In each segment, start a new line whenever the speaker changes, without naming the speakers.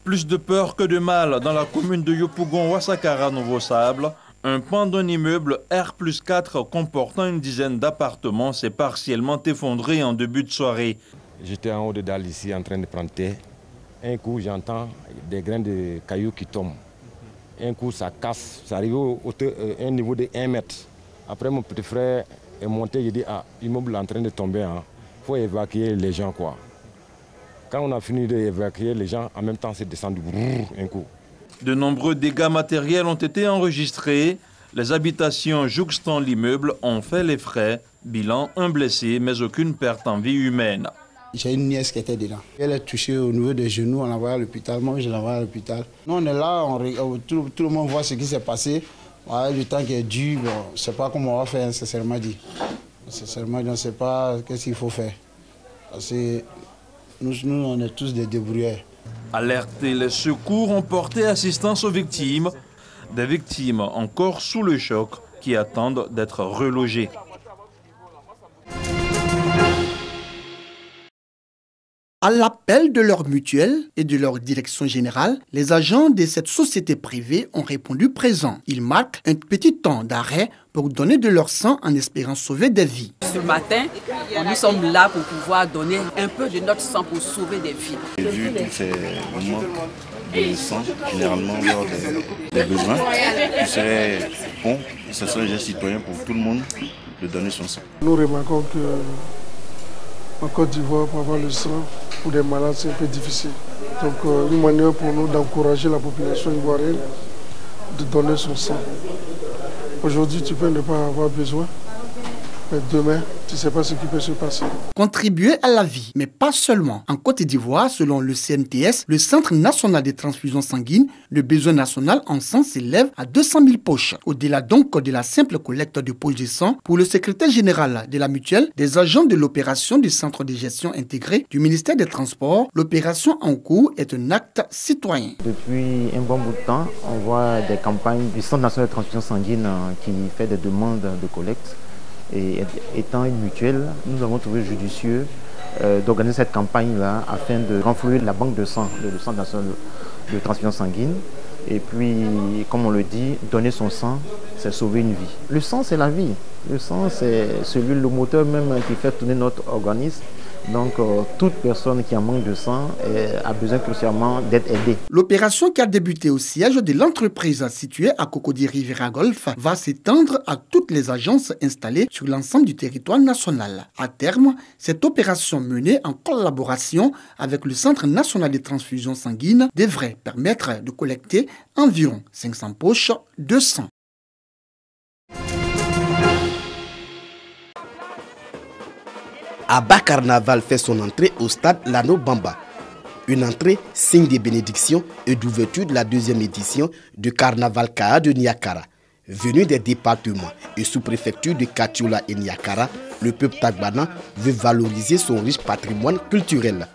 Plus de peur que de mal dans la commune de Yopougon-Ouassakara, Nouveau-Sable. Un pan d'un immeuble R+4 comportant une dizaine d'appartements s'est partiellement effondré en début de soirée.
J'étais en haut de dalle ici en train de prendre thé. Un coup, j'entends des grains de cailloux qui tombent. Un coup, ça casse. Ça arrive à un niveau de 1 mètre. Après, mon petit frère est monté. J'ai dit, ah, l'immeuble est en train de tomber. Il faut évacuer les gens, quoi. Quand on a fini d'évacuer les gens, en même temps, c'est descendu un coup.
De nombreux dégâts matériels ont été enregistrés. Les habitations jouxtant l'immeuble ont fait les frais. Bilan, un blessé, mais aucune perte en vie humaine.
J'ai une nièce qui était dedans. Elle est touchée au niveau des genoux, on l'a envoyée à l'hôpital. Moi, je l'ai envoyée à l'hôpital. Nous, on est là, tout le monde voit ce qui s'est passé. Ouais, le temps qui est dur, bon, je ne sais pas comment on va faire, sincèrement dit. Sincèrement, on ne sait pas qu'est-ce qu'il faut faire. Parce que nous, on est tous des débrouillards.
Alertés, les secours ont porté assistance aux victimes. Des victimes encore sous le choc qui attendent d'être relogées.
À l'appel de leur mutuelle et de leur direction générale, les agents de cette société privée ont répondu présents. Ils marquent un petit temps d'arrêt pour donner de leur sang en espérant sauver des vies.
Ce matin, nous sommes là pour pouvoir donner un peu de notre sang pour sauver des vies.
Vu tous ces moments de sang, généralement lors des besoins, il serait bon, ce serait un geste citoyen pour tout le monde de donner son sang.
Nous remarquons que en Côte d'Ivoire, pour avoir le sang pour des malades, c'est un peu difficile. Donc, une manière pour nous d'encourager la population ivoirienne de donner son sang. Aujourd'hui, tu peux ne pas avoir besoin, mais demain, tu ne sais pas ce qui peut se passer.
Contribuer à la vie, mais pas seulement. En Côte d'Ivoire, selon le CNTS, le Centre national des transfusions sanguines, le besoin national en sang s'élève à 200 000 poches. Au-delà donc de la simple collecte de poches de sang, pour le secrétaire général de la mutuelle, des agents de l'opération du Centre de gestion intégré du ministère des Transports, l'opération en cours est un acte citoyen.
Depuis un bon bout de temps, on voit des campagnes du Centre national de transfusion sanguine qui fait des demandes de collecte. Et étant une mutuelle, nous avons trouvé judicieux d'organiser cette campagne-là afin de renflouer la banque de sang, le Centre national de transfusion sanguine. Et puis, comme on le dit, donner son sang, c'est sauver une vie. Le sang, c'est la vie. Le sang, c'est le moteur même qui fait tourner notre organisme. Donc, toute personne qui en manque de sang a besoin crucialement d'être aidée.
L'opération qui a débuté au siège de l'entreprise située à Cocody-Riviera Golf va s'étendre à toutes les agences installées sur l'ensemble du territoire national. À terme, cette opération menée en collaboration avec le Centre national de transfusion sanguine devrait permettre de collecter environ 500 poches de sang.
Abba Carnaval fait son entrée au stade Lano Bamba. Une entrée signe de bénédiction et d'ouverture de la deuxième édition du Carnaval Kaha de Niakara. Venu des départements et sous-préfectures de Katiola et Niakara, le peuple tagbana veut valoriser son riche patrimoine culturel.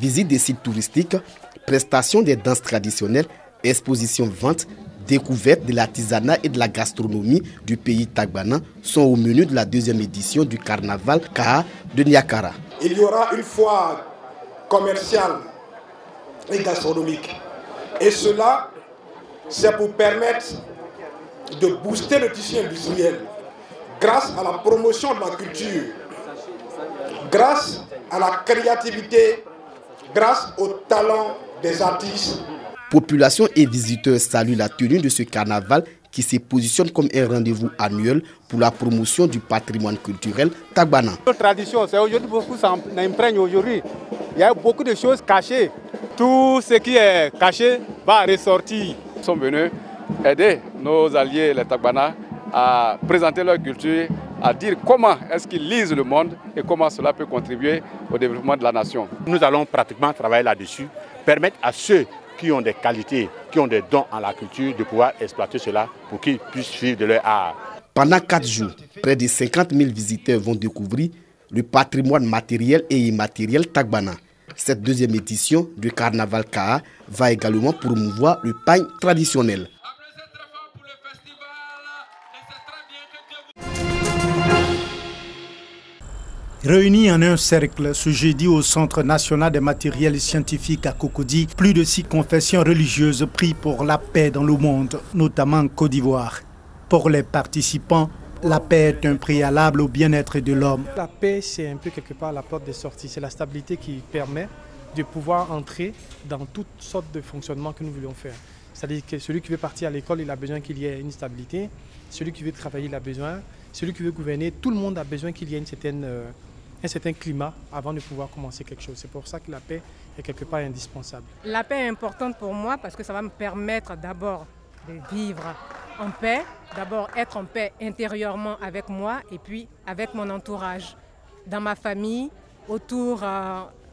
Visite des sites touristiques, prestations des danses traditionnelles, expositions ventes, découverte de l'artisanat et de la gastronomie du pays tagbana sont au menu de la deuxième édition du Carnaval Kaha de Niakara.
Il y aura une foire commerciale et gastronomique. Et cela, c'est pour permettre de booster le tissu industriel grâce à la promotion de la culture, grâce à la créativité, grâce au talent des artistes.
Population et visiteurs saluent la tenue de ce carnaval qui se positionne comme un rendez-vous annuel pour la promotion du patrimoine culturel tagbana.
Notre tradition, c'est aujourd'hui beaucoup s'imprègne aujourd'hui. Il y a beaucoup de choses cachées. Tout ce qui est caché va ressortir.
Nous sommes venus aider nos alliés, les Tagbana, à présenter leur culture, à dire comment est-ce qu'ils lisent le monde et comment cela peut contribuer au développement de la nation.
Nous allons pratiquement travailler là-dessus, permettre à ceux qui ont des qualités, qui ont des dons en la culture, de pouvoir exploiter cela pour qu'ils puissent vivre de leur art.
Pendant 4 jours, près de 50 000 visiteurs vont découvrir le patrimoine matériel et immatériel tagbana. Cette deuxième édition du Carnaval Kaha va également promouvoir le pagne traditionnel.
Réunis en un cercle ce jeudi au Centre national des matériels scientifiques à Cocody, plus de 6 confessions religieuses prient pour la paix dans le monde, notamment en Côte d'Ivoire. Pour les participants, la paix est un préalable au bien-être de l'homme.
La paix, c'est un peu quelque part la porte de sortie. C'est la stabilité qui permet de pouvoir entrer dans toutes sortes de fonctionnements que nous voulons faire. C'est-à-dire que celui qui veut partir à l'école, il a besoin qu'il y ait une stabilité. Celui qui veut travailler, il a besoin. Celui qui veut gouverner, tout le monde a besoin qu'il y ait un certain climat avant de pouvoir commencer quelque chose. C'est pour ça que la paix est quelque part indispensable.
La paix est importante pour moi parce que ça va me permettre d'abord de vivre en paix, d'abord être en paix intérieurement avec moi et puis avec mon entourage, dans ma famille, autour,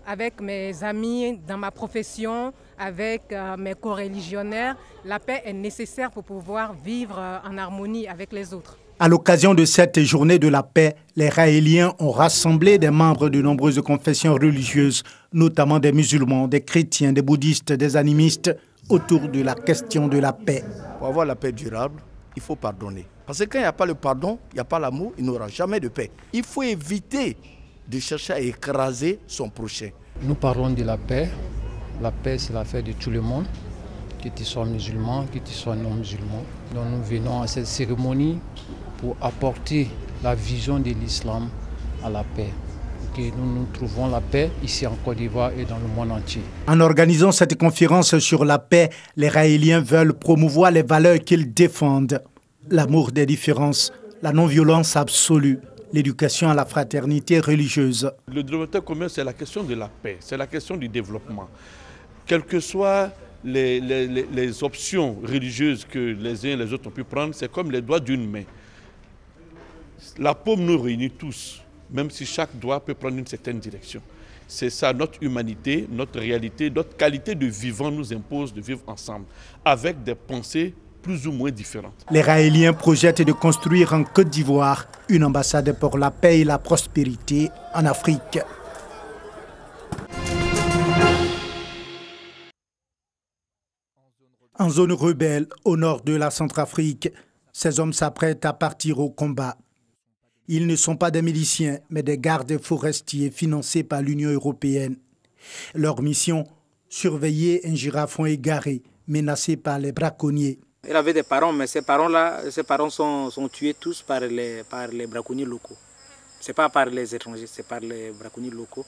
avec mes amis, dans ma profession, avec mes coreligionnaires. La paix est nécessaire pour pouvoir vivre en harmonie avec les autres.
À l'occasion de cette journée de la paix, les Raéliens ont rassemblé des membres de nombreuses confessions religieuses, notamment des musulmans, des chrétiens, des bouddhistes, des animistes, autour de la question de la paix.
Pour avoir la paix durable, il faut pardonner. Parce que quand il n'y a pas le pardon, il n'y a pas l'amour, il n'y aura jamais de paix. Il faut éviter de chercher à écraser son prochain.
Nous parlons de la paix. La paix, c'est l'affaire de tout le monde, qu'ils soient musulmans, qu'ils soient non musulmans. Donc nous venons à cette cérémonie pour apporter la vision de l'islam à la paix. Que nous trouvons la paix ici en Côte d'Ivoire et dans le monde entier.
En organisant cette conférence sur la paix, les Raéliens veulent promouvoir les valeurs qu'ils défendent. L'amour des différences, la non-violence absolue, l'éducation à la fraternité religieuse.
Le développement commun, c'est la question de la paix, c'est la question du développement. Quelles que soient les options religieuses que les uns et les autres ont pu prendre, c'est comme les doigts d'une main. La paume nous réunit tous, même si chaque doigt peut prendre une certaine direction. C'est ça, notre humanité, notre réalité, notre qualité de vivant nous impose de vivre ensemble, avec des pensées plus ou moins différentes.
Les Raéliens projettent de construire en Côte d'Ivoire une ambassade pour la paix et la prospérité en Afrique. En zone rebelle, au nord de la Centrafrique, ces hommes s'apprêtent à partir au combat. Ils ne sont pas des miliciens, mais des gardes forestiers financés par l'Union européenne. Leur mission, surveiller un girafon égaré, menacé par les braconniers.
Il avait des parents, mais ces parents sont tués tous par les braconniers locaux. Ce n'est pas par les étrangers, c'est par les braconniers locaux.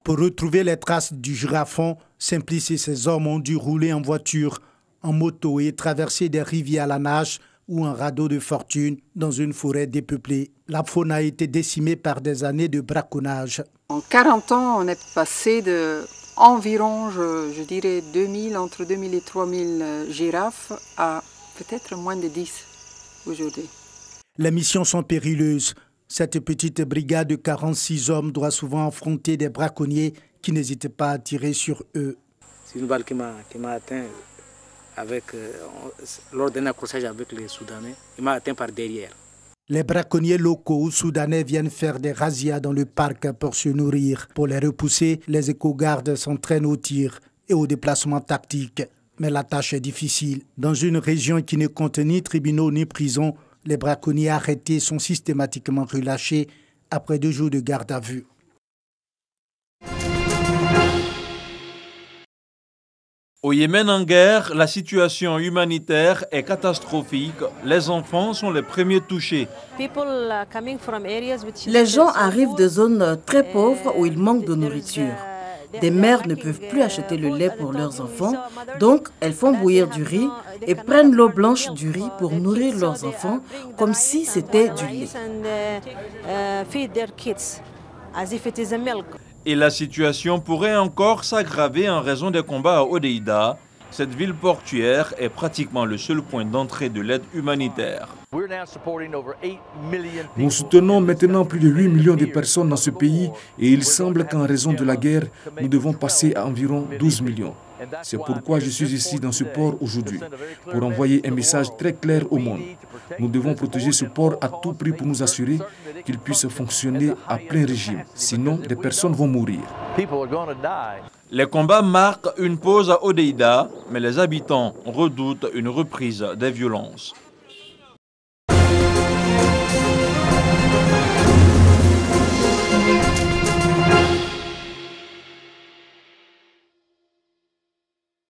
Pour retrouver les traces du girafon, Simplice et ses hommes ont dû rouler en voiture, en moto et traverser des rivières à la nage ou en radeau de fortune dans une forêt dépeuplée. La faune a été décimée par des années de braconnage.
En 40 ans, on est passé de environ, je dirais, entre 2000 et 3000 girafes à peut-être moins de 10 aujourd'hui.
Les missions sont périlleuses. Cette petite brigade de 46 hommes doit souvent affronter des braconniers qui n'hésitent pas à tirer sur eux.
C'est une balle qui m'a atteint lors d'un accrochage avec les Soudanais. Il m'a atteint par derrière.
Les braconniers locaux ou soudanais viennent faire des razzias dans le parc pour se nourrir. Pour les repousser, les éco-gardes s'entraînent au tir et au déplacement tactique. Mais la tâche est difficile. Dans une région qui ne compte ni tribunaux ni prisons, les braconniers arrêtés sont systématiquement relâchés après 2 jours de garde à vue.
Au Yémen en guerre, la situation humanitaire est catastrophique. Les enfants sont les premiers touchés.
Les gens arrivent de zones très pauvres où il manque de nourriture. Des mères ne peuvent plus acheter le lait pour leurs enfants, donc elles font bouillir du riz et prennent l'eau blanche du riz pour nourrir leurs enfants comme si c'était du lait.
Et la situation pourrait encore s'aggraver en raison des combats à Hodeïda. Cette ville portuaire est pratiquement le seul point d'entrée de l'aide humanitaire.
Nous soutenons maintenant plus de 8 millions de personnes dans ce pays et il semble qu'en raison de la guerre, nous devons passer à environ 12 millions. C'est pourquoi je suis ici dans ce port aujourd'hui, pour envoyer un message très clair au monde. Nous devons protéger ce port à tout prix pour nous assurer qu'il puisse fonctionner à plein régime. Sinon, des personnes vont mourir.
Les combats marquent une pause à Hodeïda, mais les habitants redoutent une reprise des violences.